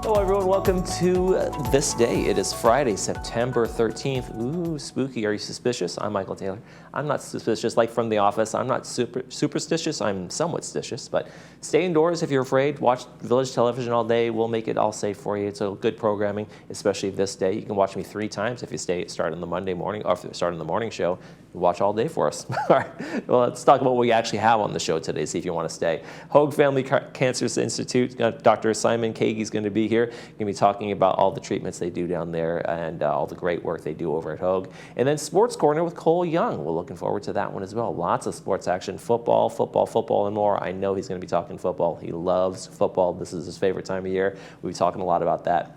Hello everyone, welcome to This Day. It is Friday, September 13th. Ooh, spooky. Are you suspicious? I'm Michael Taylor. I'm not suspicious like from The Office. I'm not superstitious. I'm somewhat stitious, but stay indoors if you're afraid. Watch Village television all day. We'll make it all safe for you. It's a good programming, especially This Day. You can watch me 3 times if you start on the Monday morning, or if you start on the morning show. You watch all day for us. All right, well, let's talk about what we actually have on the show today, see if you want to stay. Hoag Family Cancer Institute, Dr. Simon Kagi is going to be here. We're going to be talking about all the treatments they do down there and all the great work they do over at Hoag. And then Sports Corner with Cole Young. We're looking forward to that one as well. Lots of sports action, football, and more. I know he's going to be talking football. He loves football. This is his favorite time of year. We'll be talking a lot about that.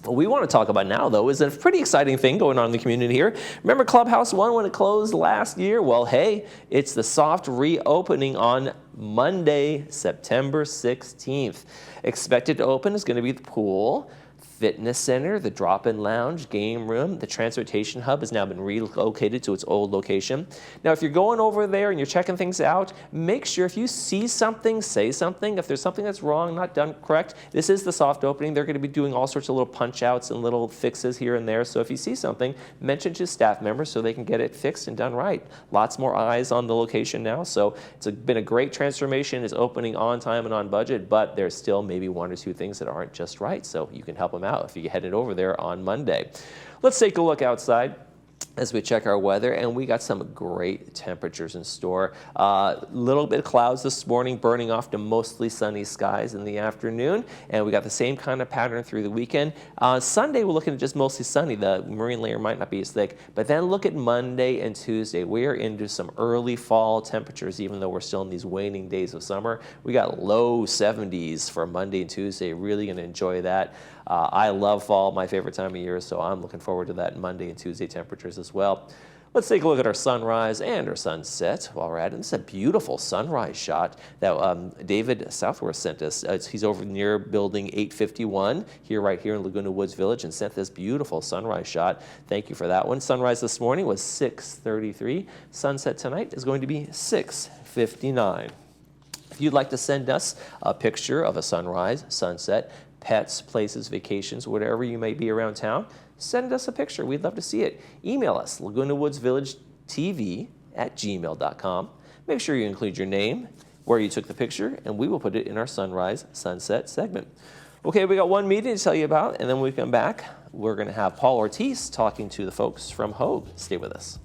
What we want to talk about now, though, is a pretty exciting thing going on in the community here. Remember Clubhouse 1 when it closed last year? Well, hey, it's the soft reopening on Monday, September 16th. Expected to open is going to be the pool, fitness center, the drop-in lounge, game room. The transportation hub has now been relocated to its old location. Now, if you're going over there and you're checking things out, make sure if you see something, say something. If there's something that's wrong, not done correct, this is the soft opening. They're going to be doing all sorts of little punch-outs and little fixes here and there. So if you see something, mention to staff members so they can get it fixed and done right. Lots more eyes on the location now. So it's been a great transformation. It's opening on time and on budget, but there's still maybe 1 or 2 things that aren't just right. So you can help them out if you headed over there on Monday. Let's take a look outside as we check our weather, and we got some great temperatures in store. Little bit of clouds this morning, burning off to mostly sunny skies in the afternoon, and we got the same kind of pattern through the weekend. Sunday, we're looking at just mostly sunny. The marine layer might not be as thick, but then look at Monday and Tuesday. We are into some early fall temperatures, even though we're still in these waning days of summer. We got low 70s for Monday and Tuesday. Really going to enjoy that. I love fall, my favorite time of year, so I'm looking forward to that Monday and Tuesday temperatures as well. Let's take a look at our sunrise and our sunset while we're at it. This is a beautiful sunrise shot that David Southworth sent us. He's over near building 851 right here in Laguna Woods Village and sent this beautiful sunrise shot. Thank you for that one. Sunrise this morning was 6:33. Sunset tonight is going to be 6:59. If you'd like to send us a picture of a sunrise, sunset, pets, places, vacations, whatever you may be around town, send us a picture. We'd love to see it. Email us, lagunawoodsvillagetv@gmail.com. Make sure you include your name, where you took the picture, and we will put it in our sunrise sunset segment. Okay, we got one meeting to tell you about, and then when we come back, we're going to have Paul Ortiz talking to the folks from Hoag. Stay with us.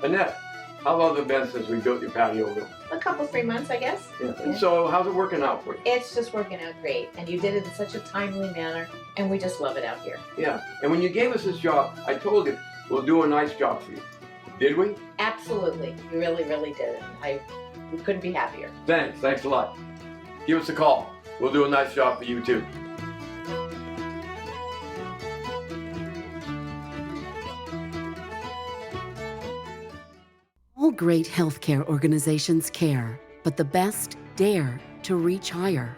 Annette, how long has it been since we built your patio room? A couple, 3 months, I guess. Yeah. So how's it working out for you? It's just working out great, and you did it in such a timely manner, and we just love it out here. Yeah, and when you gave us this job, I told you, we'll do a nice job for you. Did we? Absolutely. We really, really did it. We couldn't be happier. Thanks a lot. Give us a call. We'll do a nice job for you too. All great healthcare organizations care, but the best dare to reach higher.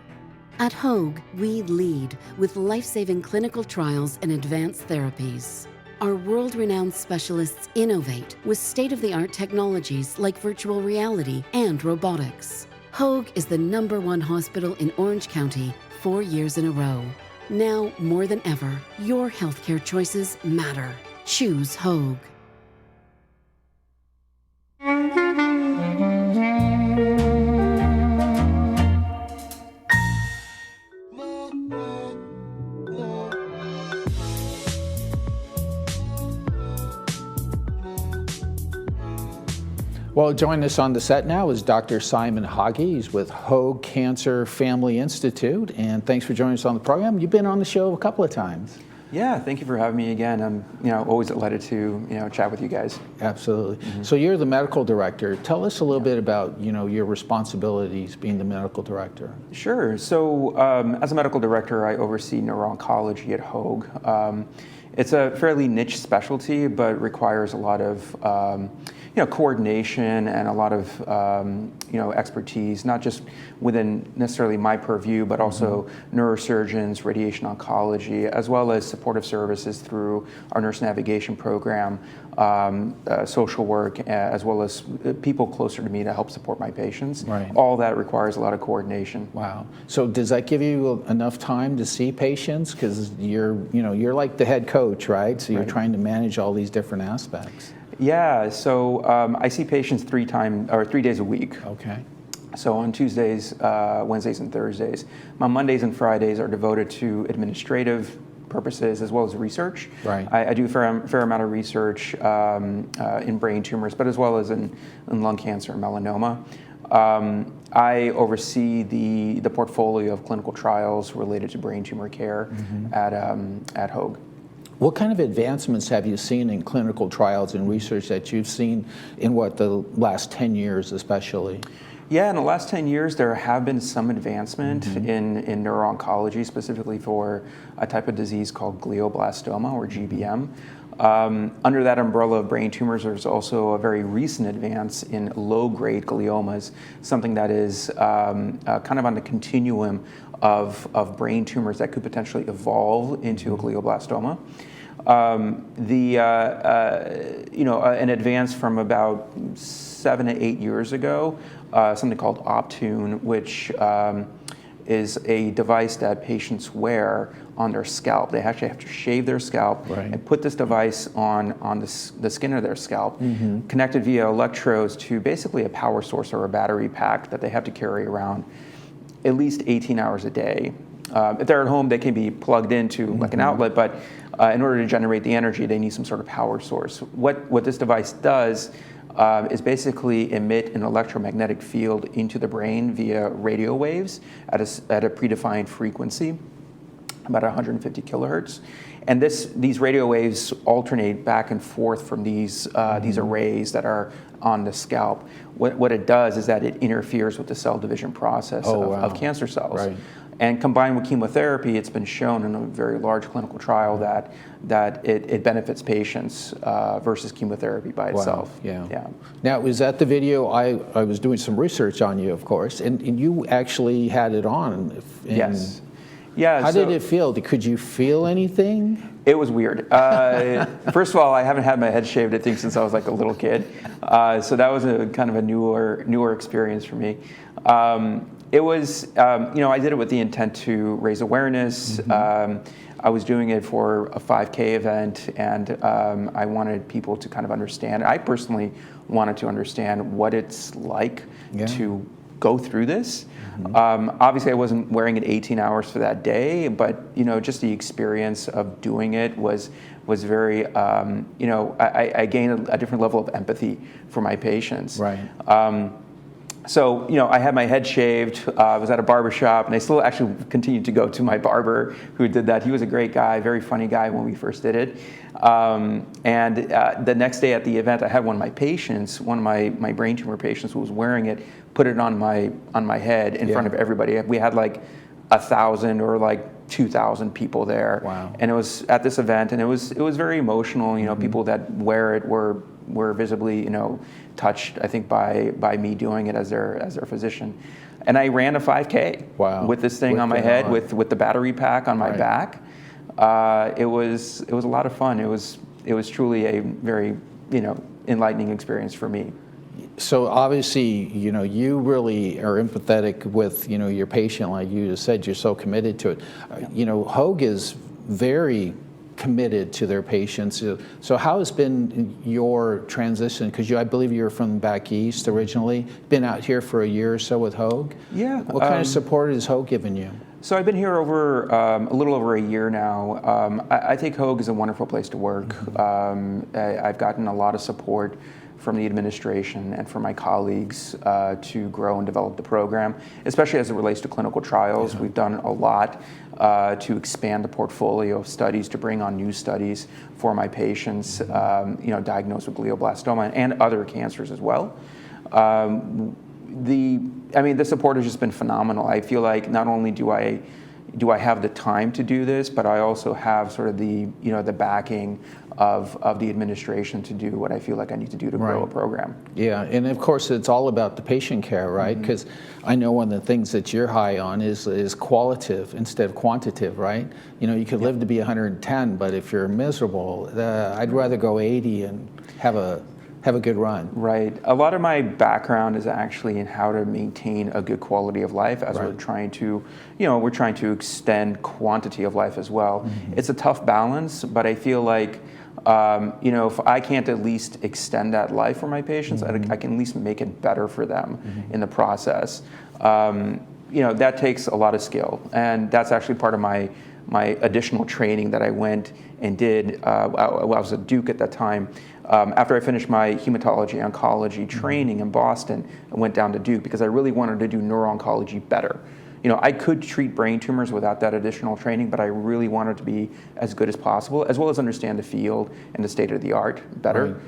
At Hoag, we lead with life-saving clinical trials and advanced therapies. Our world-renowned specialists innovate with state-of-the-art technologies like virtual reality and robotics. Hoag is the #1 hospital in Orange County 4 years in a row. Now, more than ever, your healthcare choices matter. Choose Hoag. Well, joining us on the set now is Dr. Simon Hage. He's with Hoag Cancer Family Institute, and thanks for joining us on the program. You've been on the show a couple of times. Yeah, thank you for having me again. I'm, always delighted to, chat with you guys. Absolutely. So you're the medical director. Tell us a little bit about, your responsibilities being the medical director. Sure. So as a medical director, I oversee neuro-oncology at Hoag. It's a fairly niche specialty, but requires a lot of coordination and a lot of expertise, not just within necessarily my purview, but also neurosurgeons, radiation oncology, as well as supportive services through our nurse navigation program, social work, as well as people closer to me to help support my patients. Right. All that requires a lot of coordination. Wow. So does that give you enough time to see patients? Because you're like the head coach, right? So you're trying to manage all these different aspects. Yeah, so I see patients 3 days a week. Okay. So on Tuesdays, Wednesdays, and Thursdays. My Mondays and Fridays are devoted to administrative purposes as well as research. Right. I do a fair amount of research in brain tumors, but as well as in lung cancer and melanoma. I oversee the portfolio of clinical trials related to brain tumor care at Hoag. What kind of advancements have you seen in clinical trials and research that you've seen in the last 10 years especially? Yeah, in the last 10 years, there have been some advancement in neuro-oncology, specifically for a type of disease called glioblastoma, or GBM. Under that umbrella of brain tumors, there's also a very recent advance in low-grade gliomas, something that is kind of on the continuum of brain tumors that could potentially evolve into a glioblastoma. An advance from about 7 to 8 years ago, something called Optune, which is a device that patients wear on their scalp. They actually have to shave their scalp and put this device on the skin of their scalp, connected via electrodes to basically a power source or a battery pack that they have to carry around at least 18 hours a day. If they're at home, they can be plugged into like an outlet, but in order to generate the energy, they need some sort of power source. What this device does is basically emit an electromagnetic field into the brain via radio waves at a predefined frequency, about 150 kilohertz. And these radio waves alternate back and forth from these arrays that are on the scalp. What it does is that it interferes with the cell division process of cancer cells. Right. And combined with chemotherapy, it's been shown in a very large clinical trial that it benefits patients versus chemotherapy by itself. Yeah. Now, was that the video? I was doing some research on you, of course, and you actually had it on. Yes. Yeah. How did it feel? Could you feel anything? It was weird. First of all, I haven't had my head shaved, I think, since I was like a little kid. So that was a kind of a newer experience for me. It was, I did it with the intent to raise awareness. I was doing it for a 5K event, and I wanted people to kind of understand. I personally wanted to understand what it's like to go through this. Obviously, I wasn't wearing it 18 hours for that day, but just the experience of doing it was very. I gained a different level of empathy for my patients. Right. So, I had my head shaved, I was at a barber shop, and I still actually continued to go to my barber who did that. He was a great guy, very funny guy when we first did it. And the next day at the event, I had one of my patients, one of my brain tumor patients who was wearing it, put it on my head in front of everybody. We had like 1,000 or like 2,000 people there. Wow. And it was at this event, and it was very emotional. People that wear it were visibly, touched, I think, by me doing it as their physician. And I ran a 5K with this thing on my head, with the battery pack on my back. It was a lot of fun. It was truly a very enlightening experience for me. So obviously, you really are empathetic with your patient, like you just said. You're so committed to it. Hoag is very committed to their patients. So how has been your transition? Because I believe you're from back east originally. Been out here for a year or so with Hoag. Yeah. What kind of support has Hoag given you? So I've been here over a little over a year now. I think Hoag is a wonderful place to work. I've gotten a lot of support from the administration and from my colleagues to grow and develop the program, especially as it relates to clinical trials. We've done a lot to expand the portfolio of studies, to bring on new studies for my patients, diagnosed with glioblastoma and other cancers as well. The support has just been phenomenal. I feel like not only do I have the time to do this, but I also have sort of the backing of the administration to do what I feel like I need to do to grow a program. Yeah, and of course it's all about the patient care, right? Because I know one of the things that you're high on is qualitative instead of quantitative, right? You could live to be 110, but if you're miserable, I'd rather go 80 and have a good run. Right. A lot of my background is actually in how to maintain a good quality of life as we're trying to, extend quantity of life as well. It's a tough balance, but I feel like, if I can't at least extend that life for my patients, I can at least make it better for them in the process. That takes a lot of skill, and that's actually part of my additional training that I went and did. I was at Duke at that time. After I finished my hematology oncology training in Boston, I went down to Duke because I really wanted to do neuro-oncology better. I could treat brain tumors without that additional training, but I really wanted to be as good as possible, as well as understand the field and the state of the art better.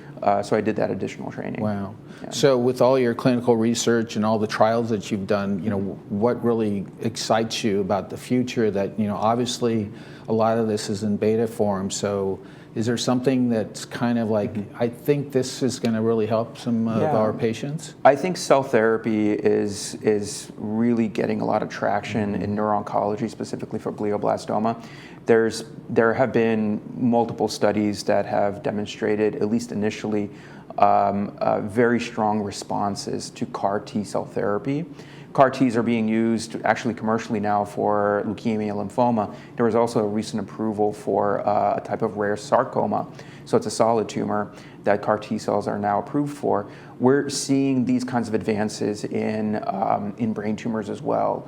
So I did that additional training. Wow. Yeah. So with all your clinical research and all the trials that you've done, what really excites you about the future? That, obviously a lot of this is in beta form. So is there something that's kind of like, I think this is going to really help some of our patients? I think cell therapy is really getting a lot of traction in neuro-oncology, specifically for glioblastoma. There have been multiple studies that have demonstrated, at least initially, very strong responses to CAR T-cell therapy. CAR Ts are being used actually commercially now for leukemia and lymphoma. There was also a recent approval for a type of rare sarcoma. So it's a solid tumor that CAR T cells are now approved for. We're seeing these kinds of advances in brain tumors as well.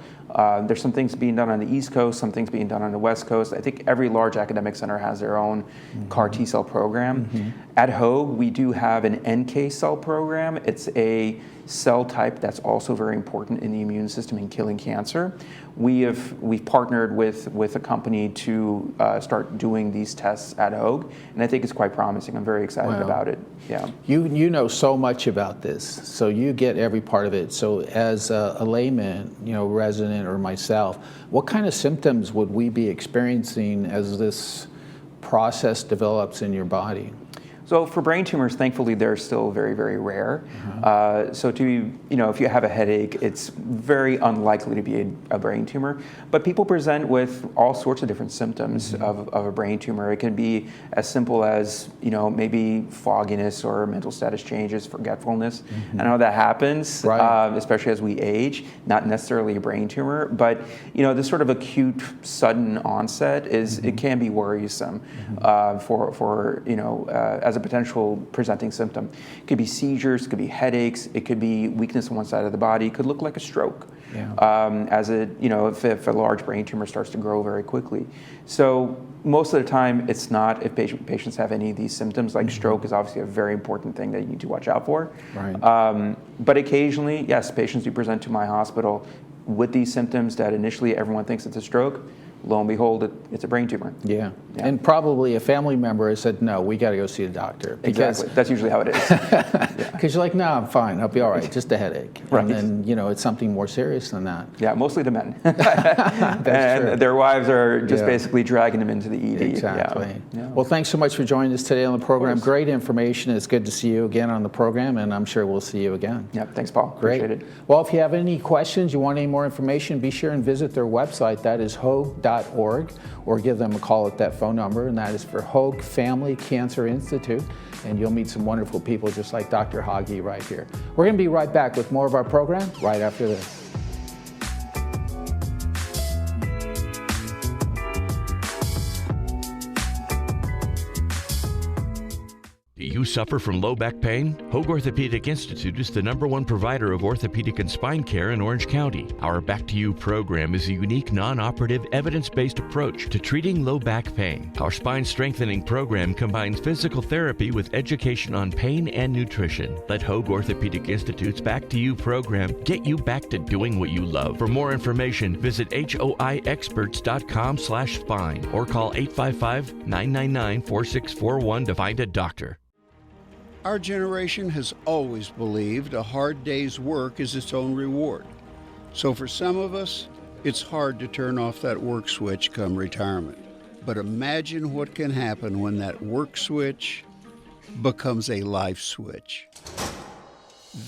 There's some things being done on the East Coast, some things being done on the West Coast. I think every large academic center has their own CAR T cell program. At Hoag, we do have an NK cell program. It's a cell type that's also very important in the immune system in killing cancer. We've partnered with a company to start doing these tests at Hoag, and I think it's quite promising. I'm very excited about it. Yeah. You know so much about this, so you get every part of it. So as a layman, resident or myself, what kind of symptoms would we be experiencing as this process develops in your body? So for brain tumors, thankfully, they're still very, very rare. So if you have a headache, it's very unlikely to be a brain tumor. But people present with all sorts of different symptoms of a brain tumor. It can be as simple as, maybe fogginess or mental status changes, forgetfulness. I know that happens, especially as we age, not necessarily a brain tumor. But, this sort of acute, sudden onset it can be worrisome for as a potential presenting symptom. It could be seizures, it could be headaches, it could be weakness on one side of the body, it could look like a stroke. If a large brain tumor starts to grow very quickly. So most of the time it's not if patients have any of these symptoms, like stroke is obviously a very important thing that you need to watch out for. But occasionally, yes, patients do present to my hospital with these symptoms that initially everyone thinks it's a stroke. Lo and behold, it's a brain tumor. Yeah. And probably a family member has said, no, we got to go see a doctor. Exactly. That's usually how it is. Because you're like, no, I'm fine. I'll be all right. Just a headache. And then, it's something more serious than that. Yeah, mostly the men. That's true. Their wives are just basically dragging them into the ED. Exactly. Well, thanks so much for joining us today on the program. Great information. It's good to see you again on the program, and I'm sure we'll see you again. Yep. Thanks, Paul. Great. Appreciate it. Well, if you have any questions, you want any more information, be sure and visit their website. That is hoag.org, or give them a call at that phone number, and that is for Hoag Family Cancer Institute, and you'll meet some wonderful people just like Dr. Hagi right here. We're going to be right back with more of our program right after this. Do you suffer from low back pain? Hoag Orthopedic Institute is the #1 provider of orthopedic and spine care in Orange County. Our Back to You program is a unique, non-operative, evidence-based approach to treating low back pain. Our spine strengthening program combines physical therapy with education on pain and nutrition. Let Hoag Orthopedic Institute's Back to You program get you back to doing what you love. For more information, visit hoiexperts.com/spine or call 855-999-4641 to find a doctor. Our generation has always believed a hard day's work is its own reward. So for some of us, it's hard to turn off that work switch come retirement. But imagine what can happen when that work switch becomes a life switch.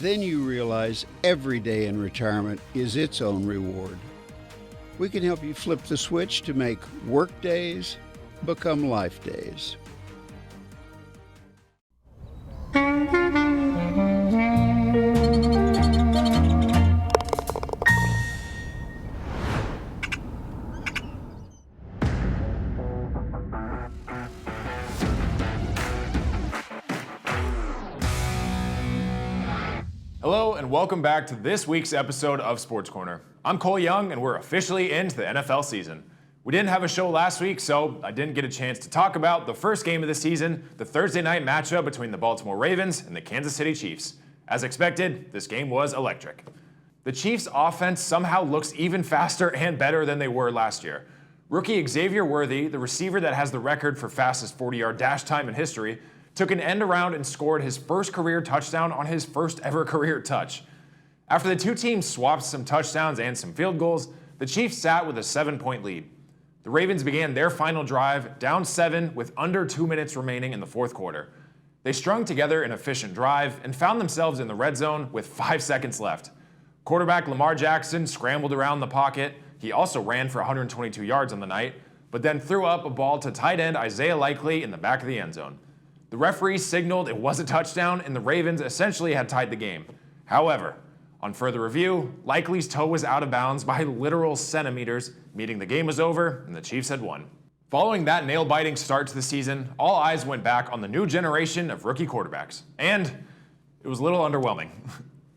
Then you realize every day in retirement is its own reward. We can help you flip the switch to make work days become life days. Hello and welcome back to this week's episode of Sports Corner. I'm Cole Young and we're officially into the NFL season. We didn't have a show last week, so I didn't get a chance to talk about the first game of the season, the Thursday night matchup between the Baltimore Ravens and the Kansas City Chiefs. As expected, this game was electric. The Chiefs' offense somehow looks even faster and better than they were last year. Rookie Xavier Worthy, the receiver that has the record for fastest 40-yard dash time in history, took an end around and scored his first career touchdown on his first ever career touch. After the two teams swapped some touchdowns and some field goals, the Chiefs sat with a 7-point lead. The Ravens began their final drive down 7 with under 2 minutes remaining in the fourth quarter. They strung together an efficient drive and found themselves in the red zone with 5 seconds left. Quarterback Lamar Jackson scrambled around the pocket. He also ran for 122 yards on the night, but then threw up a ball to tight end Isaiah Likely in the back of the end zone. The referee signaled it was a touchdown and the Ravens essentially had tied the game. However, on further review, Likely's toe was out of bounds by literal centimeters, meaning the game was over and the Chiefs had won. Following that nail-biting start to the season, all eyes went back on the new generation of rookie quarterbacks. And it was a little underwhelming.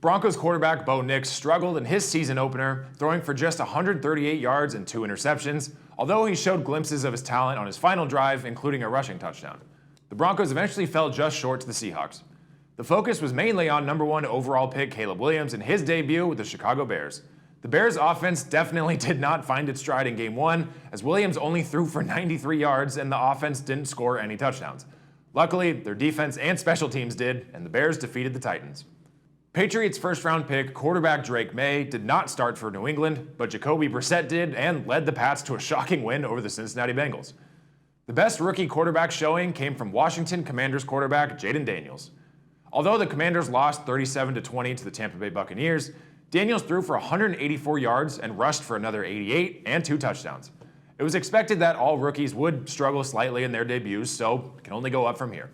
Broncos quarterback Bo Nix struggled in his season opener, throwing for just 138 yards and 2 interceptions, although he showed glimpses of his talent on his final drive, including a rushing touchdown. The Broncos eventually fell just short to the Seahawks. The focus was mainly on #1 overall pick Caleb Williams in his debut with the Chicago Bears. The Bears' offense definitely did not find its stride in Game 1, as Williams only threw for 93 yards and the offense didn't score any touchdowns. Luckily, their defense and special teams did, and the Bears defeated the Titans. Patriots' first-round pick quarterback Drake May did not start for New England, but Jacoby Brissett did and led the Pats to a shocking win over the Cincinnati Bengals. The best rookie quarterback showing came from Washington Commanders quarterback Jaden Daniels. Although the Commanders lost 37-20 to the Tampa Bay Buccaneers, Daniels threw for 184 yards and rushed for another 88 and 2 touchdowns. It was expected that all rookies would struggle slightly in their debuts, so it can only go up from here.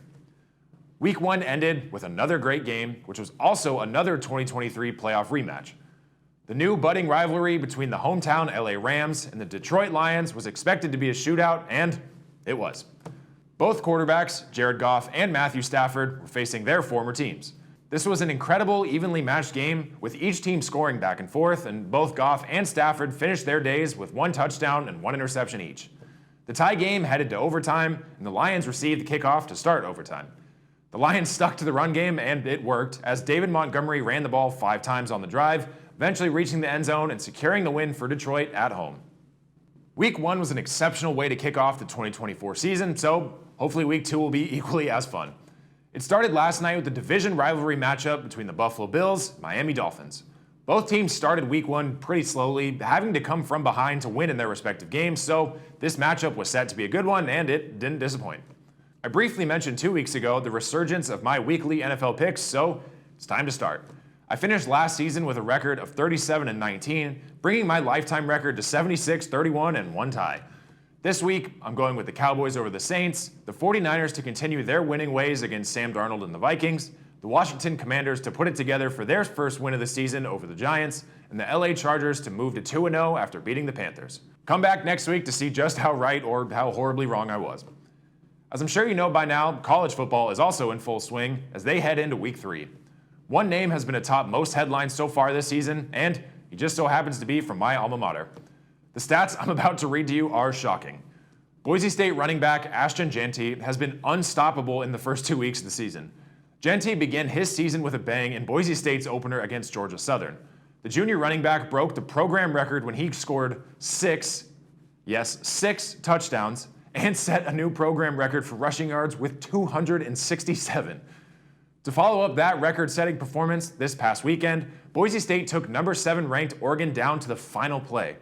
Week 1 ended with another great game, which was also another 2023 playoff rematch. The new budding rivalry between the hometown LA Rams and the Detroit Lions was expected to be a shootout, and it was. Both quarterbacks, Jared Goff and Matthew Stafford, were facing their former teams. This was an incredible, evenly matched game, with each team scoring back and forth, and both Goff and Stafford finished their days with 1 touchdown and 1 interception each. The tie game headed to overtime, and the Lions received the kickoff to start overtime. The Lions stuck to the run game, and it worked, as David Montgomery ran the ball 5 times on the drive, eventually reaching the end zone and securing the win for Detroit at home. Week 1 was an exceptional way to kick off the 2024 season, so hopefully Week 2 will be equally as fun. It started last night with the division rivalry matchup between the Buffalo Bills and Miami Dolphins. Both teams started Week 1 pretty slowly, having to come from behind to win in their respective games, so this matchup was set to be a good one, and it didn't disappoint. I briefly mentioned 2 weeks ago the resurgence of my weekly NFL picks, so it's time to start. I finished last season with a record of 37-19, bringing my lifetime record to 76-31 and 1 tie. This week, I'm going with the Cowboys over the Saints, the 49ers to continue their winning ways against Sam Darnold and the Vikings, the Washington Commanders to put it together for their first win of the season over the Giants, and the LA Chargers to move to 2-0 after beating the Panthers. Come back next week to see just how right or how horribly wrong I was. As I'm sure you know by now, college football is also in full swing as they head into week 3. One name has been atop most headlines so far this season, and he just so happens to be from my alma mater. The stats I'm about to read to you are shocking. Boise State running back Ashton Jeanty has been unstoppable in the first 2 weeks of the season. Jeanty began his season with a bang in Boise State's opener against Georgia Southern. The junior running back broke the program record when he scored 6 touchdowns and set a new program record for rushing yards with 267. To follow up that record-setting performance this past weekend, Boise State took number 7 ranked Oregon down to the final play.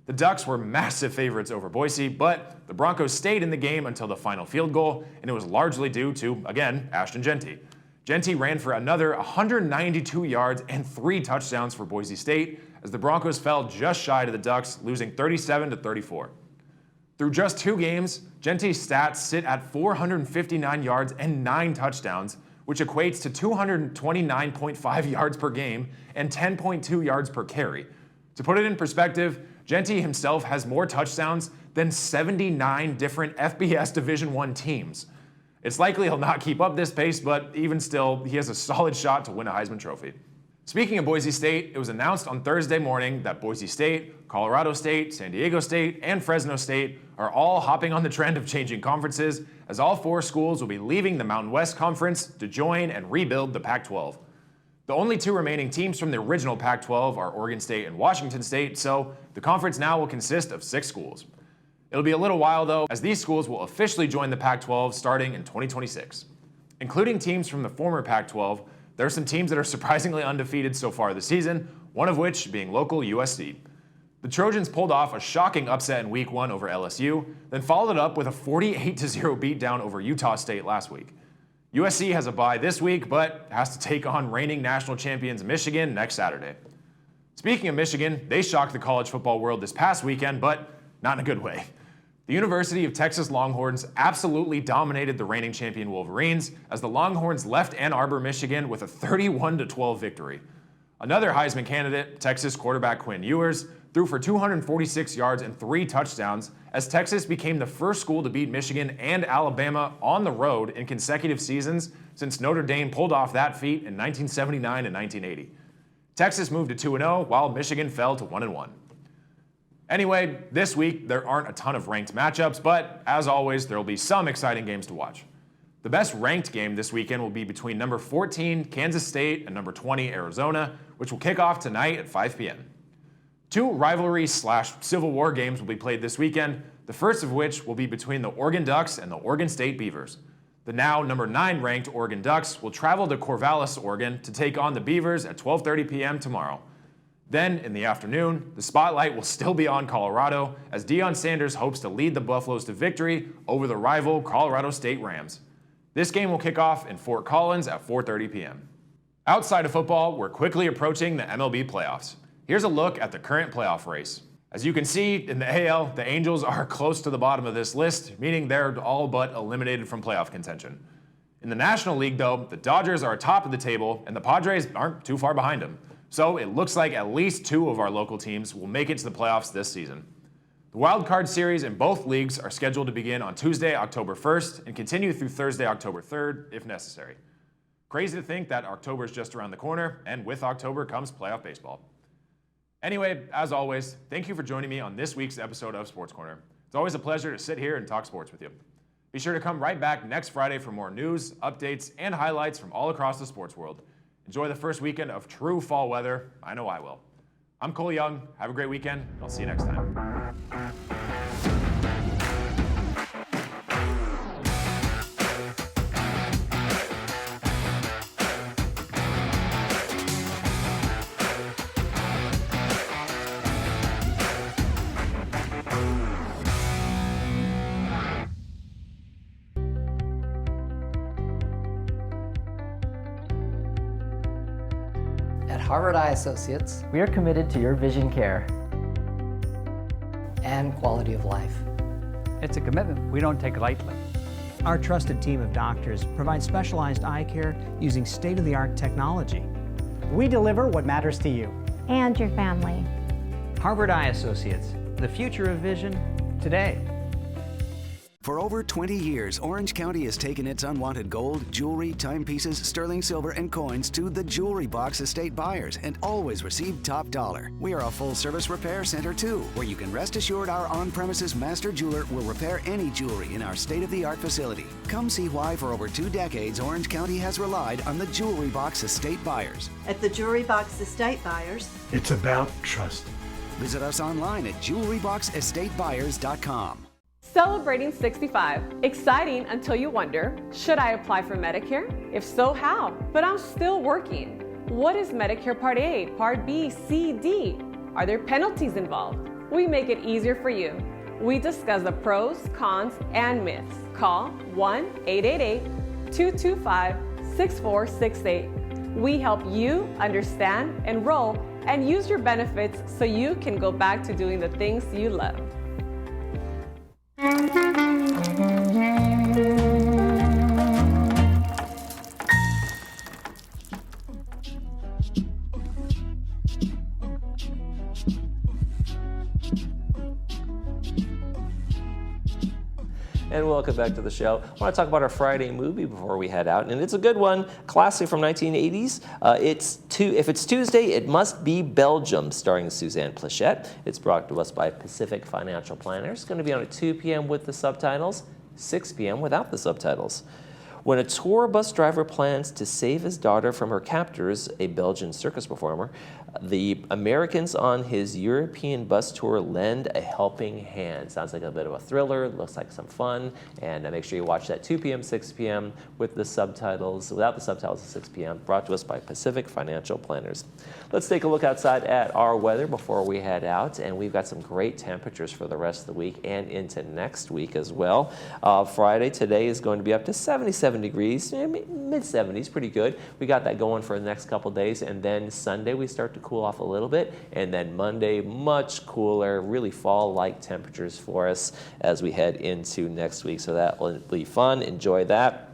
The Ducks were massive favorites over Boise, but the Broncos stayed in the game until the final field goal, and it was largely due to, again, Ashton Jeanty. Jeanty ran for another 192 yards and 3 touchdowns for Boise State as the Broncos fell just shy to the Ducks, losing 37-34. Through just 2 games, Jeanty's stats sit at 459 yards and 9 touchdowns, which equates to 229.5 yards per game and 10.2 yards per carry. To put it in perspective, Jeanty himself has more touchdowns than 79 different FBS Division I teams. It's likely he'll not keep up this pace, but even still, he has a solid shot to win a Heisman Trophy. Speaking of Boise State, it was announced on Thursday morning that Boise State, Colorado State, San Diego State, and Fresno State are all hopping on the trend of changing conferences, as all 4 schools will be leaving the Mountain West Conference to join and rebuild the Pac-12. The only 2 remaining teams from the original Pac-12 are Oregon State and Washington State, so the conference now will consist of 6 schools. It'll be a little while though, as these schools will officially join the Pac-12 starting in 2026. Including teams from the former Pac-12, there are some teams that are surprisingly undefeated so far this season, one of which being local USC. The Trojans pulled off a shocking upset in Week 1 over LSU, then followed it up with a 48-0 beatdown over Utah State last week. USC has a bye this week, but has to take on reigning national champions Michigan next Saturday. Speaking of Michigan, they shocked the college football world this past weekend, but not in a good way. The University of Texas Longhorns absolutely dominated the reigning champion Wolverines as the Longhorns left Ann Arbor, Michigan with a 31-12 victory. Another Heisman candidate, Texas quarterback Quinn Ewers, threw for 246 yards and 3 touchdowns as Texas became the first school to beat Michigan and Alabama on the road in consecutive seasons since Notre Dame pulled off that feat in 1979 and 1980. Texas moved to 2-0 while Michigan fell to 1-1. Anyway, this week there aren't a ton of ranked matchups, but as always, there will be some exciting games to watch. The best ranked game this weekend will be between number 14, Kansas State, and number 20, Arizona, which will kick off tonight at 5 p.m. 2 rivalry/Civil War games will be played this weekend, the first of which will be between the Oregon Ducks and the Oregon State Beavers. The now number 9 ranked Oregon Ducks will travel to Corvallis, Oregon to take on the Beavers at 12:30 p.m. tomorrow. Then, in the afternoon, the spotlight will still be on Colorado as Deion Sanders hopes to lead the Buffaloes to victory over the rival Colorado State Rams. This game will kick off in Fort Collins at 4:30 p.m. Outside of football, we're quickly approaching the MLB playoffs. Here's a look at the current playoff race. As you can see, in the AL, the Angels are close to the bottom of this list, meaning they're all but eliminated from playoff contention. In the National League, though, the Dodgers are atop of the table, and the Padres aren't too far behind them. So it looks like at least 2 of our local teams will make it to the playoffs this season. The Wild Card Series in both leagues are scheduled to begin on Tuesday, October 1st, and continue through Thursday, October 3rd, if necessary. Crazy to think that October is just around the corner, and with October comes playoff baseball. Anyway, as always, thank you for joining me on this week's episode of Sports Corner. It's always a pleasure to sit here and talk sports with you. Be sure to come right back next Friday for more news, updates, and highlights from all across the sports world. Enjoy the first weekend of true fall weather. I know I will. I'm Cole Young. Have a great weekend, and I'll see you next time. At Harvard Eye Associates, we are committed to your vision care and quality of life. It's a commitment we don't take lightly. Our trusted team of doctors provides specialized eye care using state-of-the-art technology. We deliver what matters to you and your family. Harvard Eye Associates, the future of vision today. For over 20 years, Orange County has taken its unwanted gold, jewelry, timepieces, sterling silver, and coins to the Jewelry Box estate buyers and always received top dollar. We are a full-service repair center, too, where you can rest assured our on-premises master jeweler will repair any jewelry in our state-of-the-art facility. Come see why for over 2 decades, Orange County has relied on the Jewelry Box estate buyers. At the Jewelry Box Estate Buyers, it's about trust. Visit us online at jewelryboxestatebuyers.com. Celebrating 65. Exciting until you wonder, should I apply for Medicare? If so, how? But I'm still working. What is Medicare Part A, Part B, C, D? Are there penalties involved? We make it easier for you. We discuss the pros, cons, and myths. Call 1-888-225-6468. We help you understand, enroll, and use your benefits so you can go back to doing the things you love. And welcome back to the show. I want to talk about our Friday movie before we head out, and it's a good one, classic from 1980s. If it's Tuesday, it must be Belgium, starring Suzanne Plachette. It's brought to us by Pacific Financial Planners. It's going to be on at 2 p.m. with the subtitles, 6 p.m. without the subtitles. When a tour bus driver plans to save his daughter from her captors, a Belgian circus performer, the Americans on his European bus tour lend a helping hand. Sounds like a bit of a thriller, looks like some fun, and make sure you watch that 2 p.m., 6 p.m. with the subtitles, without the subtitles at 6 p.m., brought to us by Pacific Financial Planners. Let's take a look outside at our weather before we head out, and we've got some great temperatures for the rest of the week and into next week as well. Friday, today is going to be up to 77 degrees, mid-70s, pretty good. We got that going for the next couple days, and then Sunday we start to cool off a little bit, and then Monday much cooler, really fall-like temperatures for us as we head into next week. So that will be fun. Enjoy that.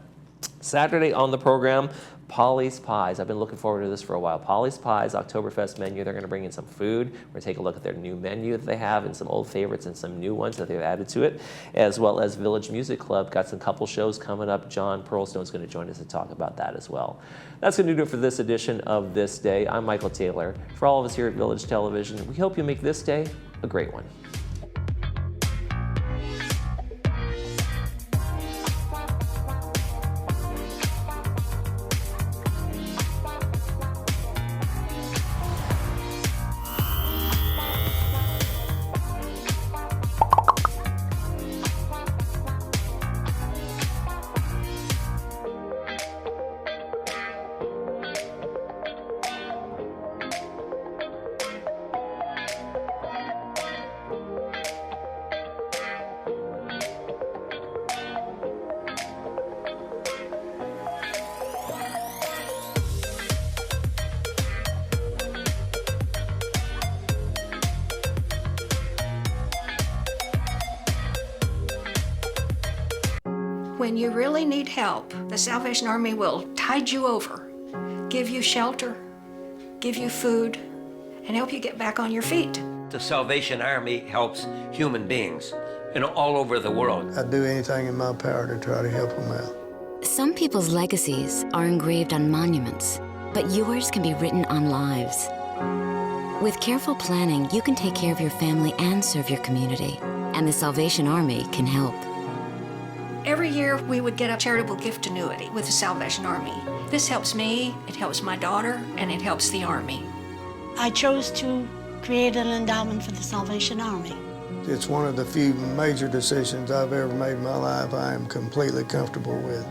Saturday on the program, Polly's Pies. I've been looking forward to this for a while. Polly's Pies, Oktoberfest menu. They're going to bring in some food. We're going to take a look at their new menu that they have and some old favorites and some new ones that they've added to it, as well as Village Music Club. Got some couple shows coming up. John Pearlstone's going to join us to talk about that as well. That's going to do it for this edition of This Day. I'm Michael Taylor. For all of us here at Village Television, we hope you make this day a great one. When you really need help, the Salvation Army will tide you over, give you shelter, give you food, and help you get back on your feet. The Salvation Army helps human beings all over the world. I do anything in my power to try to help them out. Some people's legacies are engraved on monuments, but yours can be written on lives. With careful planning, you can take care of your family and serve your community, and the Salvation Army can help. Every year, we would get a charitable gift annuity with the Salvation Army. This helps me, it helps my daughter, and it helps the Army. I chose to create an endowment for the Salvation Army. It's one of the few major decisions I've ever made in my life I am completely comfortable with.